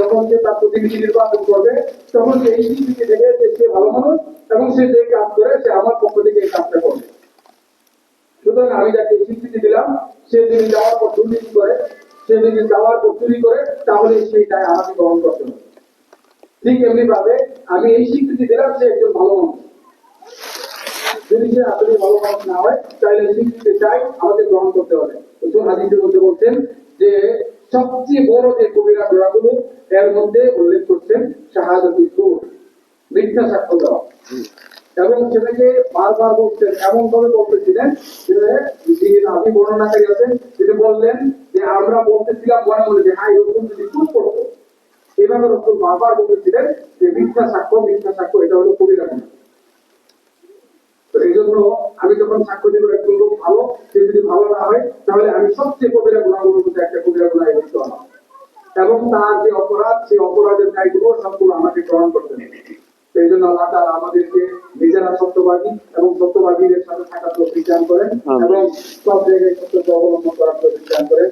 যখন সে তার প্রতিনিধি নির্বাচন করবে তখন সে এই স্বীকৃতি দেবে যে সে ভালো মানুষ এবং সে যে কাজ করে সে আমার পক্ষ থেকে এই কাজটা করবে। সুতরাং আমি যাকে স্বীকৃতি দিলাম সে যদি যাওয়ার পর দুর্নীতি করে, সে যদি যাওয়ার পর চুরি করে, তাহলে সেই দায় আমাকে গ্রহণ করতে হবে। ঠিক এমনি ভাবে আমি এই স্বীকৃতি দিলাম সে একজন ভালো মানুষ, যদি সে আসলে ভালো মানুষ না হয় তাহলে স্বীকৃতি চাই আমাকে গ্রহণ করতে হবে। হাদিসের মধ্যে বলছেন যে সবচেয়ে বড় যে কবিরা গুণাগুলো এর মধ্যে উল্লেখ করছেন শাহাদাতুল জুর, মিথ্যা সাক্ষ্য দেওয়া, এবং সেটাকে বারবার বলছেন, এমন ভাবে বলতেছিলেন যে যিনি রাবি বর্ণনাকারী আছেন তিনি বললেন যে আমরা বলতেছিলাম মনে মনে যে হ্যাঁ এরকম যদি চুপ করতো, এভাবে রসুল বারবার বলতেছিলেন যে মিথ্যা সাক্ষ্য এটা হলো কবিরা গুনাহ। এই জন্য আমি যখন সাক্ষ্য দিব একজন লোক ভালো, সে যদি ভালো না হয় তাহলে আমি সবচেয়ে কবিরা গুনাহগুলোর মধ্যে একটা কবিরা গুনাহ লিপ্ত হলাম, এবং তার যে অপরাধ সেই অপরাধের দায়গুলো সবগুলো আমাকে গ্রহণ করতে হবে। সেই জন্য আল্লাহ তাআলা আমাদেরকে নিজেরা সত্যবাদী এবং সত্যবাদীদের সাথে থাকার তৌফিক দান করেন এবং সব জায়গায় সত্যতা অবলম্বন করার তৌফিক দান করেন।